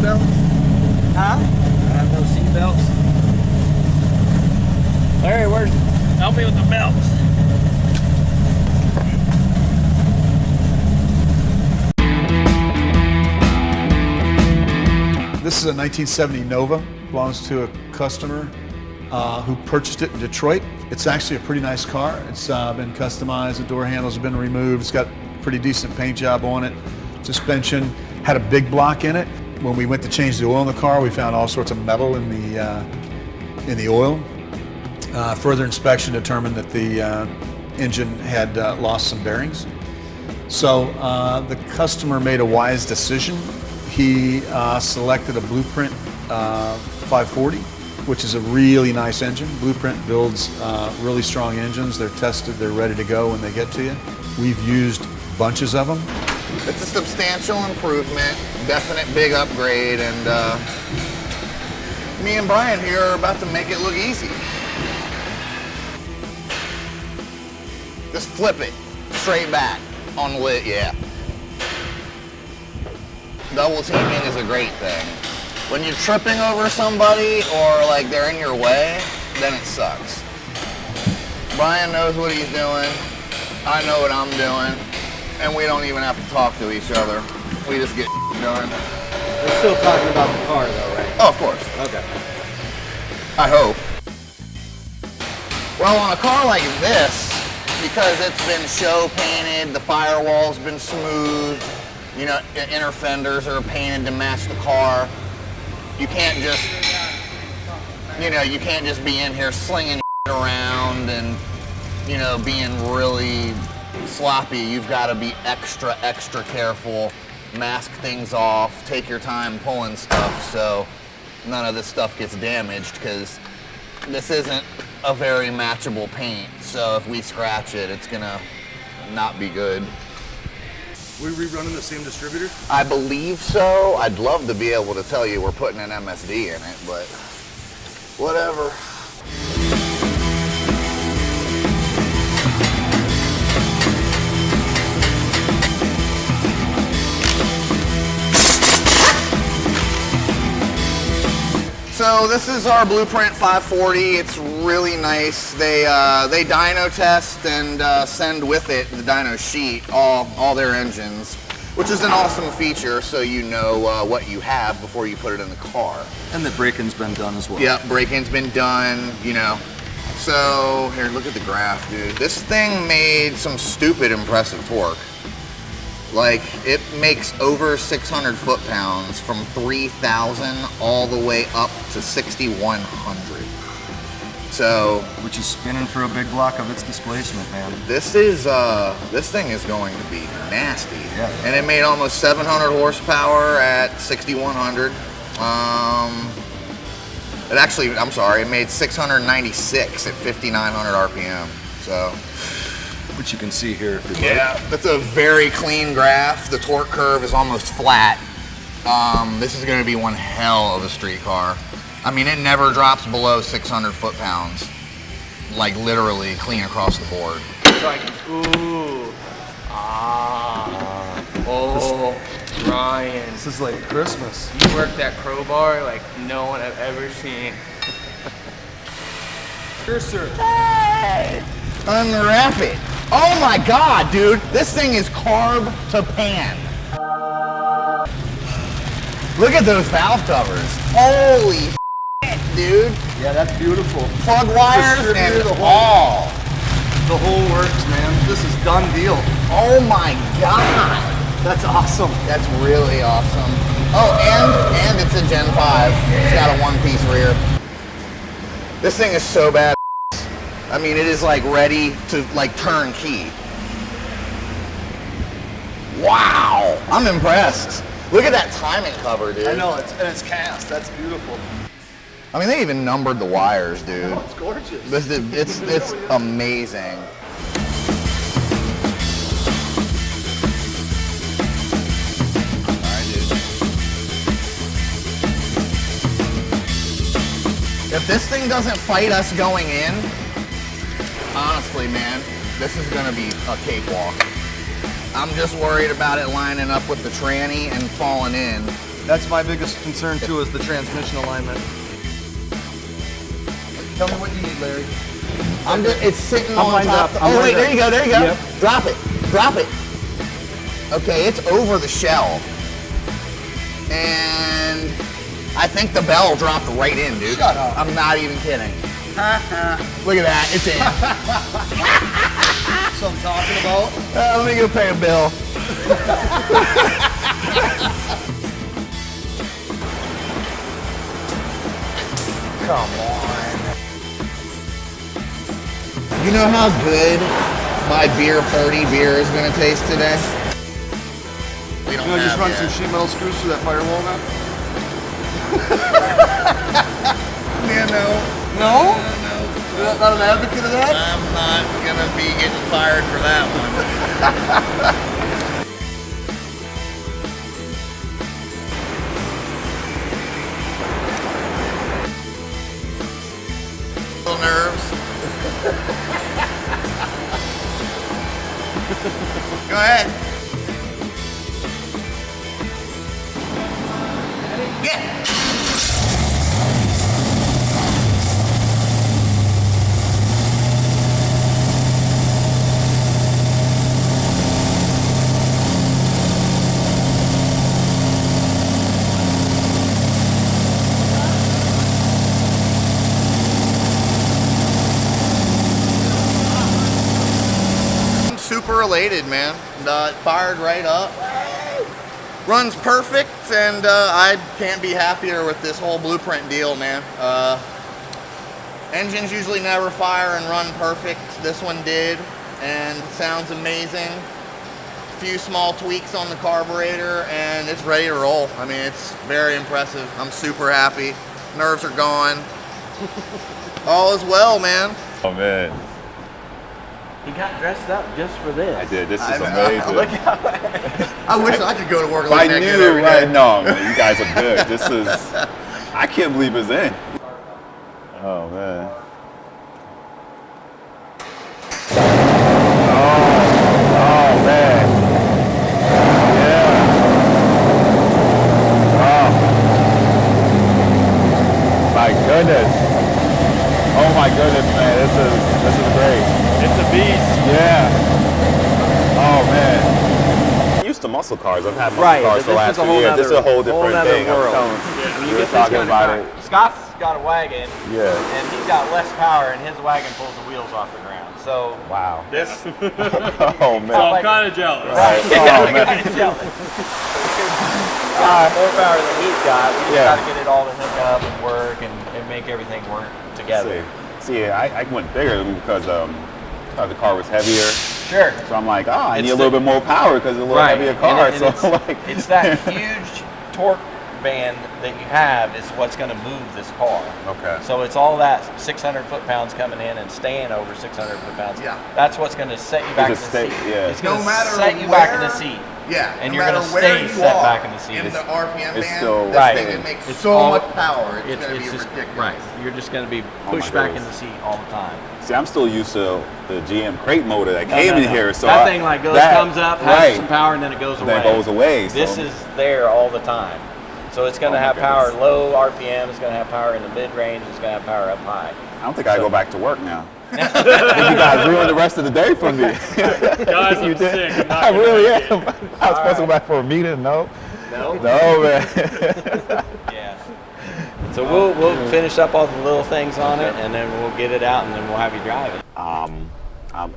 seatbelts? Huh? I have no seatbelts. Larry, help me with the belts. This is a 1970 Nova, belongs to a customer who purchased it in Detroit. It's actually a pretty nice car. It's been customized, the door handles have been removed, it's got a pretty decent paint job on it. Suspension had a big block in it. When we went to change the oil in the car, we found all sorts of metal in the oil. Further inspection determined that the engine had lost some bearings. So the customer made a wise decision. He selected a Blueprint 540, which is a really nice engine. Blueprint builds really strong engines. They're tested, they're ready to go when they get to you. We've used bunches of them. It's a substantial improvement, definite big upgrade, and me and Brian here are about to make it look easy. Just flip it straight back on the lid, yeah. Double teaming is a great thing. When you're tripping over somebody or like they're in your way, then it sucks. Brian knows what he's doing. I know what I'm doing. And we don't even have to talk to each other. We just get done. We're still talking about the car though, right? Oh, of course. Okay. I hope. Well, on a car like this, because it's been show painted, the firewall's been smoothed, you know, inner fenders are painted to match the car. You can't just, you know, you can't just be in here slinging around and, you know, being really sloppy. You've got to be extra careful, mask things off, take your time pulling stuff so none of this stuff gets damaged, because this isn't a very matchable paint. So if we scratch it, it's gonna not be good. We rerunning the same distributor? I believe so. I'd love to be able to tell you we're putting an MSD in it, but whatever. So this is our Blueprint 540. It's really nice. They dyno test and send with it the dyno sheet all their engines, which is an awesome feature, so you know what you have before you put it in the car. And the break-in's been done as well. Yeah, break-in's been done, you know. So here, look at the graph, dude. This thing made some stupid impressive torque. Like, it makes over 600 foot-pounds from 3,000 all the way up to 6,100. So, which is spinning for a big block of its displacement, man. this thing is going to be nasty. Yeah. And it made almost 700 horsepower at 6,100. It actually, I'm sorry, it made 696 at 5,900 RPM. So. Which you can see here if you Yeah, that's a very clean graph. The torque curve is almost flat. This is going to be one hell of a street car. I mean, it never drops below 600 foot-pounds. Like, literally clean across the board. It's like, ooh, oh, Ryan. This is like Christmas. You work that crowbar like no one I've ever seen. Here, sir. Hey! Unwrap it. Oh my God, dude. This thing is carb to pan. Look at those valve covers. Holy shit, dude. Yeah, that's beautiful. Plug wires and all. The whole works, man. This is done deal. Oh my God. That's awesome. That's really awesome. Oh, and it's a Gen 5. It's got a one-piece rear. This thing is so bad. I mean, it is like ready to like turn key. Wow, I'm impressed. Look at that timing cover, dude. I know, it's cast. That's beautiful. I mean, they even numbered the wires, dude. Oh, it's gorgeous. It's amazing. All right, dude. If this thing doesn't fight us going in, honestly, man, this is gonna be a cakewalk. I'm just worried about it lining up with the tranny and falling in. That's my biggest concern too, is the transmission alignment. Tell me what you need, Larry. It's sitting I'm on lined top. up. I'm Oh wait, lined there up. you go. Yep. Drop it. Drop it. Okay, it's over the shell. And I think the bell dropped right in, dude. Shut up. I'm not even kidding. Look at that, it's in. That's what I'm talking about. Let me go pay a bill. Come on. You know how good my beer party beer is gonna taste today? We don't You know, just have run yet. some sheet metal screws through that firewall now. Yeah, no. No? You're not an advocate of that? I'm not gonna be getting fired for that one. Little nerves. Go ahead. Yeah. I'm super elated, man. It fired right up. Runs perfect, and I can't be happier with this whole blueprint deal, man. Engines usually never fire and run perfect. This one did, and sounds amazing. Few small tweaks on the carburetor, and it's ready to roll. I mean, it's very impressive. I'm super happy. Nerves are gone. All is well, man. Oh man, He got dressed up just for this. I did. This is I know. amazing. Look I wish I could go to work If I like that kid knew, every day. right? No, man, you guys are good. This is, I can't believe it's in. Oh man. Oh man. Yeah. Oh. My goodness. Oh my goodness, man. This is great. It's a beast. Yeah. Oh man. I'm used to muscle cars. I've had muscle Right, cars but for the this last is a few whole years. This is a whole nother different thing. world. I'm When telling you you. We were get this talking kind of about car, it. Scott's got a wagon, Yeah. and he's got less power, and his wagon pulls the wheels off the ground. So Wow. this, Oh man. I'm kind of jealous. Right. Oh man. kind of jealous. Got more power than he's got. We just Yeah. got to get it all to hook up and work and make everything work together. See, I went bigger because the car was heavier. Sure. So I'm like, I It's need a little bit more power because it's a little heavier car. And so it's, like, it's that huge torque band that you have is what's going to move this car. Okay. So it's all that 600 foot-pounds coming in and staying over 600 foot-pounds. Yeah. That's what's going to set you back in the Just stay- seat. yeah. It's going No to matter set you back in the where- seat. Yeah, And no you're gonna matter where stay you set are back in the seat. In It's- the RPM it's band, still- this Right. thing it makes It's so all- much power. It's, It's going to be just ridiculous. right. You're just going to be Oh my pushed back in goodness. the seat all the time. see, I'm still used to the GM crate motor that No, came no, in no. here. So that thing like comes up, has right. some power, and then it goes away. Then it goes away. This so. is there all the time. So it's going Oh to my have power goodness. low RPM, it's going to have power in the mid-range, it's going to have power up high. I don't think I go back to work now. I think you guys ruined the rest of the day for me. Guys, I'm sick. I'm not I gonna really make it. am. I was supposed to go back for a meeting. No. No? No, man. Yeah. So we'll finish up all the little things on it, and then we'll get it out, and then we'll have you drive it.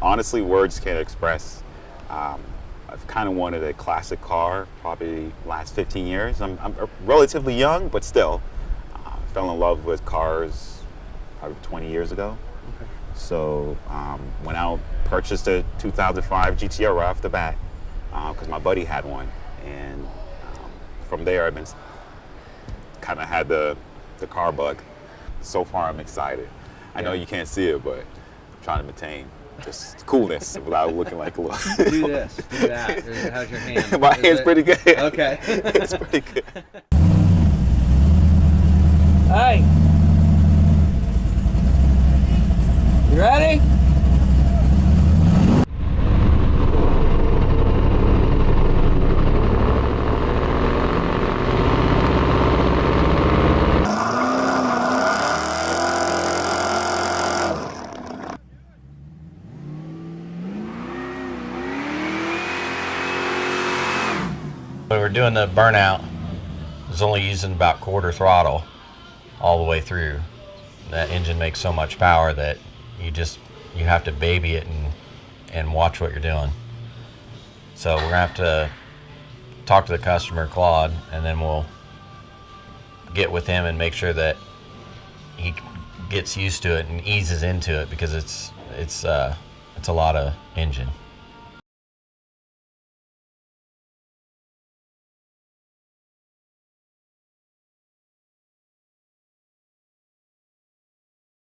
Honestly, words can't express. I've kind of wanted a classic car probably last 15 years. I'm relatively young, but still. Fell in love with cars probably 20 years ago. Okay. So went out, purchased a 2005 GTR right off the bat because my buddy had one. And from there, I've been kind of had the car bug. So far, I'm excited. I know you can't see it, but I'm trying to maintain just coolness without looking like a little. Do this, do that. How's your hand? My hand's pretty good. Okay. It's pretty good. Hey. You ready? When we're doing the burnout, it's only using about quarter throttle all the way through. That engine makes so much power that you have to baby it and watch what you're doing. So we're gonna have to talk to the customer, Claude, and then we'll get with him and make sure that he gets used to it and eases into it, because it's a lot of engine.